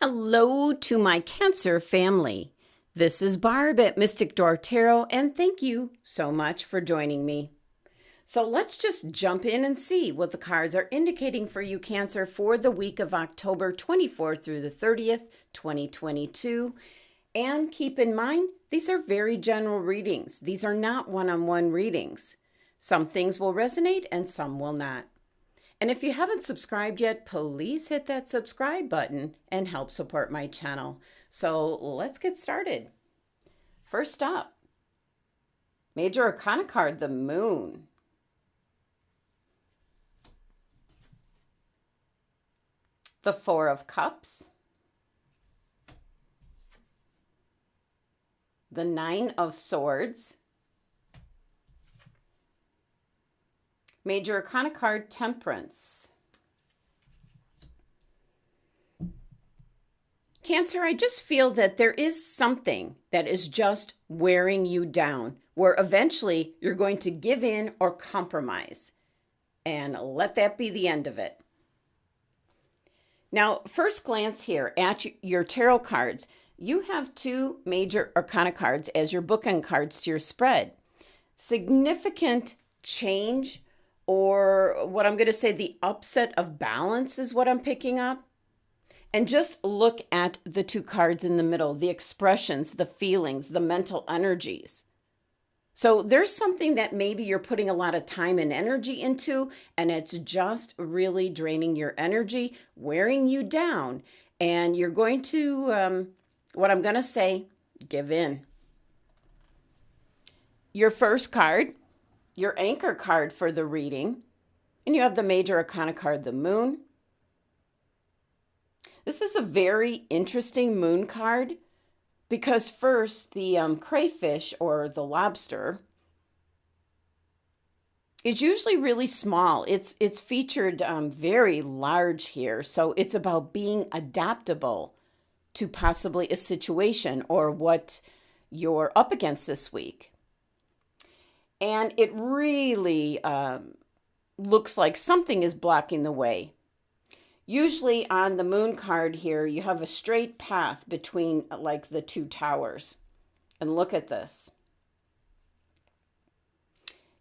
Hello to my Cancer family. This is Barb at Mystic Door Tarot, and thank you so much for joining me. So let's just jump in and see what the cards are indicating for you, Cancer, for the week of October 24th through the 30th, 2022. And keep in mind, these are very general readings. These are not one-on-one readings. Some things will resonate and some will not. And if you haven't subscribed yet, please hit that subscribe button and help support my channel. So let's get started. First up, Major Arcana card, the Moon. The Four of Cups. The Nine of Swords. Major Arcana card, Temperance. Cancer, I just feel that there is something that is just wearing you down, where eventually you're going to give in or compromise, and let that be the end of it. Now, first glance here at your tarot cards, you have two Major Arcana cards as your bookend cards to your spread. Significant change, or what I'm going to say, the upset of balance is what I'm picking up. And just look at the two cards in the middle, the expressions, the feelings, the mental energies. So there's something that maybe you're putting a lot of time and energy into, and it's just really draining your energy, wearing you down. And you're going to, what I'm going to say, give in. Your first card, your anchor card for the reading, and you have the Major Arcana card, the Moon. This is a very interesting moon card because first the crayfish or the lobster is usually really small. It's featured very large here. So it's about being adaptable to possibly a situation or what you're up against this week. And it really looks like something is blocking the way. Usually on the moon card here, you have a straight path between like the two towers. And look at this.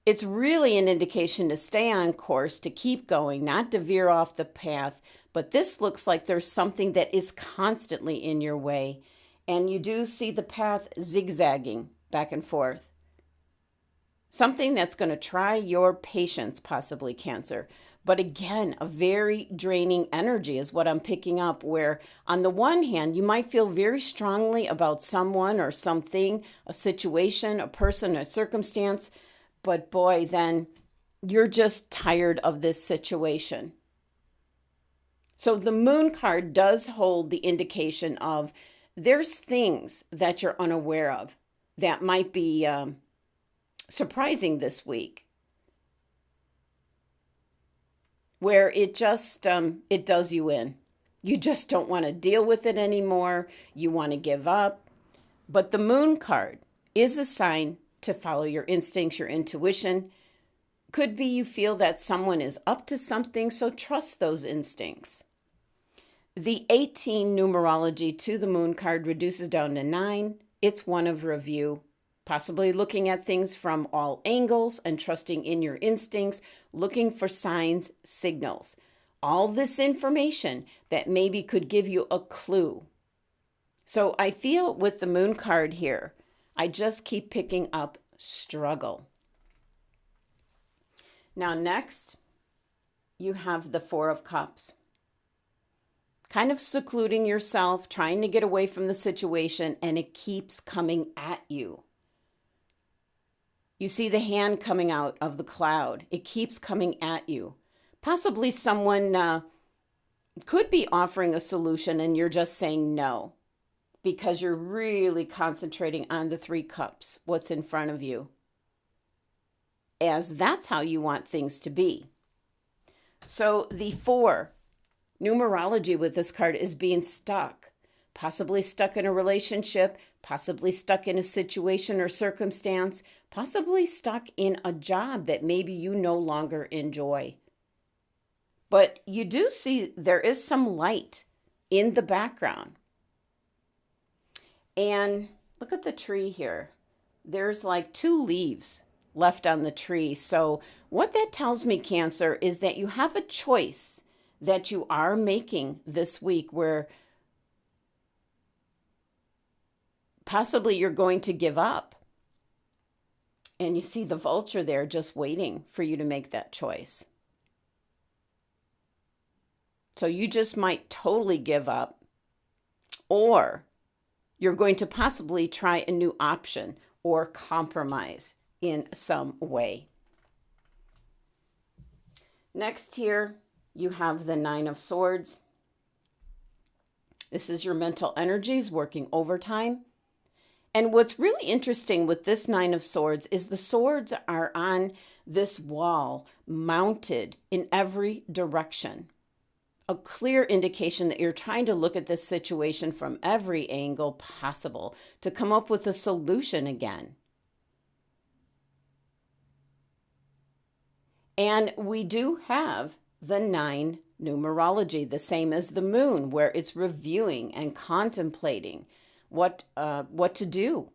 It's really an indication to stay on course, to keep going, not to veer off the path. But this looks like there's something that is constantly in your way. And you do see the path zigzagging back and forth. Something that's going to try your patience, possibly, Cancer. But again, a very draining energy is what I'm picking up, where on the one hand, you might feel very strongly about someone or something, a situation, a person, a circumstance. But boy, then you're just tired of this situation. So the Moon card does hold the indication of there's things that you're unaware of that might be surprising this week, where it just it does you in. You just don't want to deal with it anymore. You want to give up. But the Moon card is a sign to follow your instincts, your intuition. Could be you feel that someone is up to something, so trust those instincts. The 18 numerology to the Moon card reduces down to 9. It's one of review. Possibly looking at things from all angles and trusting in your instincts, looking for signs, signals. All this information that maybe could give you a clue. So I feel with the Moon card here, I just keep picking up struggle. Now next, you have the Four of Cups. Kind of secluding yourself, trying to get away from the situation, and it keeps coming at you. You see the hand coming out of the cloud. It keeps coming at you. Possibly someone could be offering a solution and you're just saying no because you're really concentrating on the Three Cups, what's in front of you, as that's how you want things to be. So the 4 numerology with this card is being stuck, possibly stuck in a relationship, possibly stuck in a situation or circumstance, possibly stuck in a job that maybe you no longer enjoy. But you do see there is some light in the background. And look at the tree here. There's like 2 leaves left on the tree. So what that tells me, Cancer, is that you have a choice that you are making this week where possibly you're going to give up. And you see the vulture there just waiting for you to make that choice. So you just might totally give up, or you're going to possibly try a new option or compromise in some way. Next here, you have the 9 of Swords. This is your mental energies working overtime. And what's really interesting with this 9 of Swords is the swords are on this wall, mounted in every direction. A clear indication that you're trying to look at this situation from every angle possible to come up with a solution again. And we do have the 9 numerology, the same as the moon, where it's reviewing and contemplating what to do.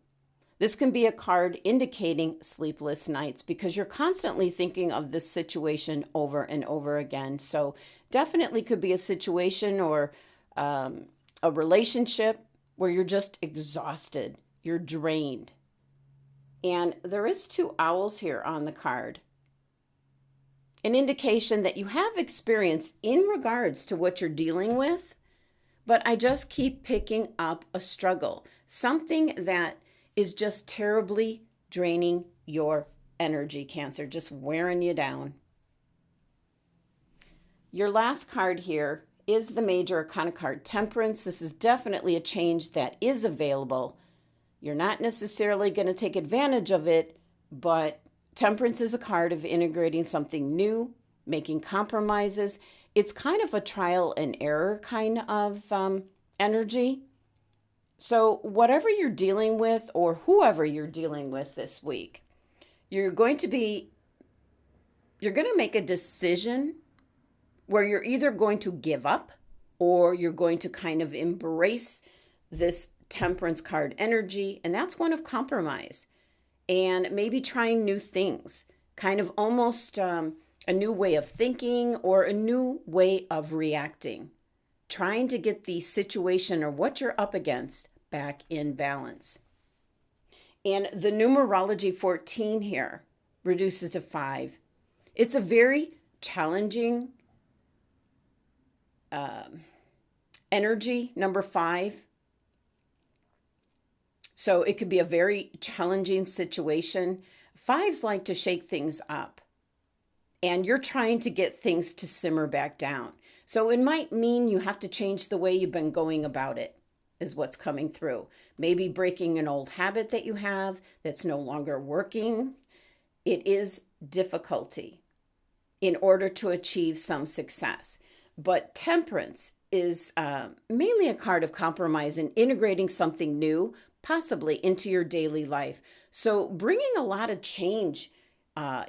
This can be a card indicating sleepless nights because you're constantly thinking of this situation over and over again. So definitely could be a situation or a relationship where you're just exhausted, you're drained. And there is 2 owls here on the card. An indication that you have experience in regards to what you're dealing with, but I just keep picking up a struggle, something that is just terribly draining your energy, Cancer, just wearing you down. Your last card here is the Major Arcana card, Temperance. This is definitely a change that is available. You're not necessarily going to take advantage of it, but Temperance is a card of integrating something new, making compromises. It's kind of a trial and error kind of energy. So whatever you're dealing with or whoever you're dealing with this week, you're going to make a decision where you're either going to give up or you're going to kind of embrace this Temperance card energy. And that's one of compromise and maybe trying new things, kind of almost a new way of thinking or a new way of reacting, trying to get the situation or what you're up against back in balance. And the numerology 14 here reduces to 5. It's a very challenging energy, number 5. So it could be a very challenging situation. 5s like to shake things up, and you're trying to get things to simmer back down. So it might mean you have to change the way you've been going about it, is what's coming through. Maybe breaking an old habit that you have that's no longer working. It is difficulty in order to achieve some success. But Temperance is mainly a card of compromise and integrating something new, possibly into your daily life. So bringing a lot of change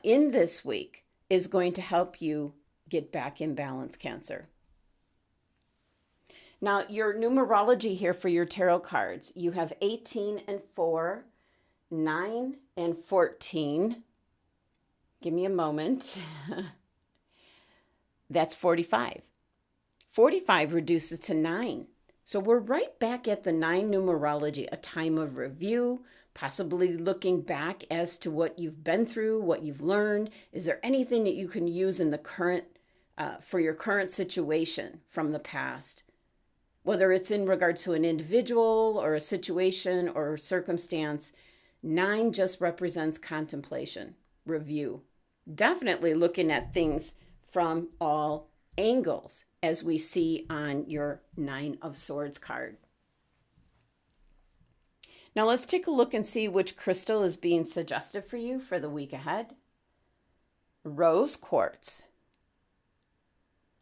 in this week is going to help you get back in balance, Cancer. Now, your numerology here for your tarot cards, you have 18 and 4, 9 and 14. Give me a moment. That's 45. 45 reduces to 9. So we're right back at the 9 numerology, a time of review, possibly looking back as to what you've been through, what you've learned. Is there anything that you can use in the current, for your current situation from the past? Whether it's in regard to an individual or a situation or circumstance, 9 just represents contemplation, review. Definitely looking at things from all angles, as we see on your 9 of Swords card. Now let's take a look and see which crystal is being suggested for you for the week ahead. Rose quartz.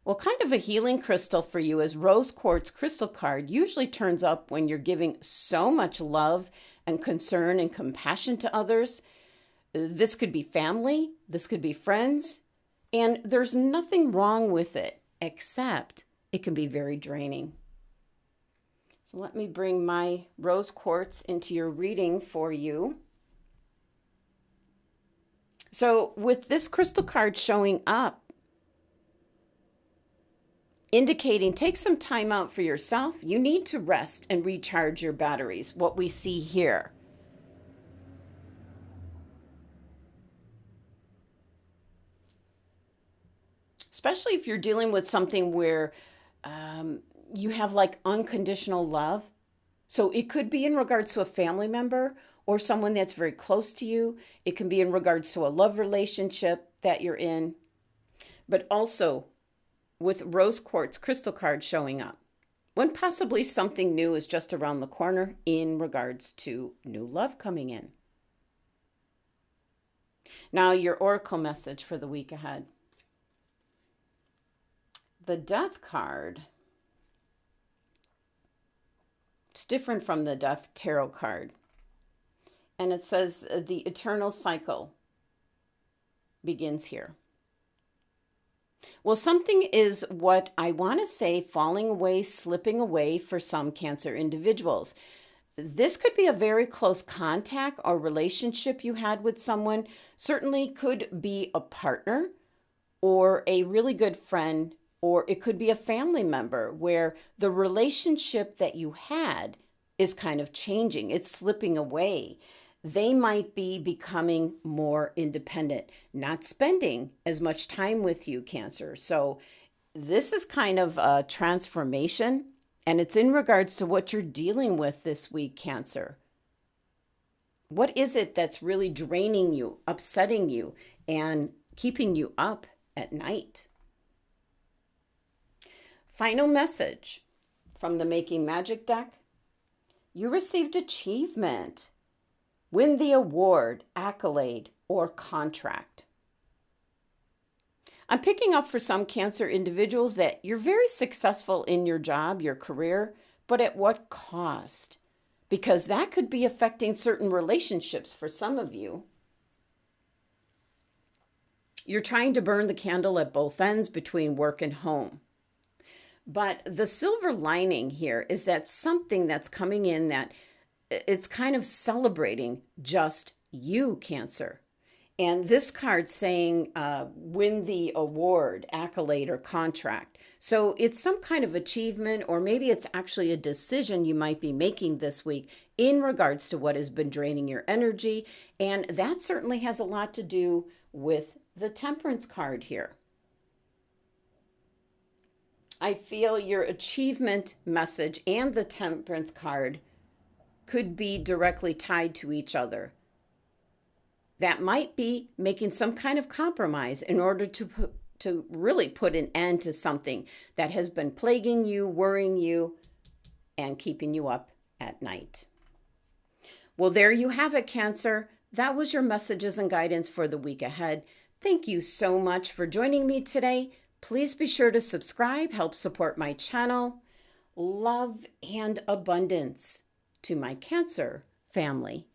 Well, kind of a healing crystal for you, as rose quartz crystal card usually turns up when you're giving so much love and concern and compassion to others. This could be family, this could be friends, and there's nothing wrong with it, except it can be very draining. So let me bring my rose quartz into your reading for you. So with this crystal card showing up, indicating take some time out for yourself. You need to rest and recharge your batteries, what we see here. Especially if you're dealing with something where you have like unconditional love. So it could be in regards to a family member or someone that's very close to you. It can be in regards to a love relationship that you're in. But also with rose quartz crystal card showing up, when possibly something new is just around the corner in regards to new love coming in. Now your oracle message for the week ahead. The Death card. It's different from the Death Tarot card. And it says the eternal cycle begins here. Well, something is what I want to say falling away, slipping away for some Cancer individuals. This could be a very close contact or relationship you had with someone. Certainly could be a partner or a really good friend, or it could be a family member where the relationship that you had is kind of changing. It's slipping away. They might be becoming more independent, not spending as much time with you, Cancer. So this is kind of a transformation, and it's in regards to what you're dealing with this week, Cancer. What is it that's really draining you, upsetting you, and keeping you up at night? Final message from the Making Magic deck. You received achievement. Win the award, accolade, or contract. I'm picking up for some Cancer individuals that you're very successful in your job, your career, but at what cost? Because that could be affecting certain relationships for some of you. You're trying to burn the candle at both ends between work and home. But the silver lining here is that something that's coming in that it's kind of celebrating just you, Cancer. And this card saying win the award, accolade, or contract. So it's some kind of achievement, or maybe it's actually a decision you might be making this week in regards to what has been draining your energy. And that certainly has a lot to do with the Temperance card here. I feel your achievement message and the Temperance card could be directly tied to each other. That might be making some kind of compromise in order to really put an end to something that has been plaguing you, worrying you, and keeping you up at night. Well, there you have it, Cancer. That was your messages and guidance for the week ahead. Thank you so much for joining me today. Please be sure to subscribe, help support my channel. Love and abundance to my Cancer family.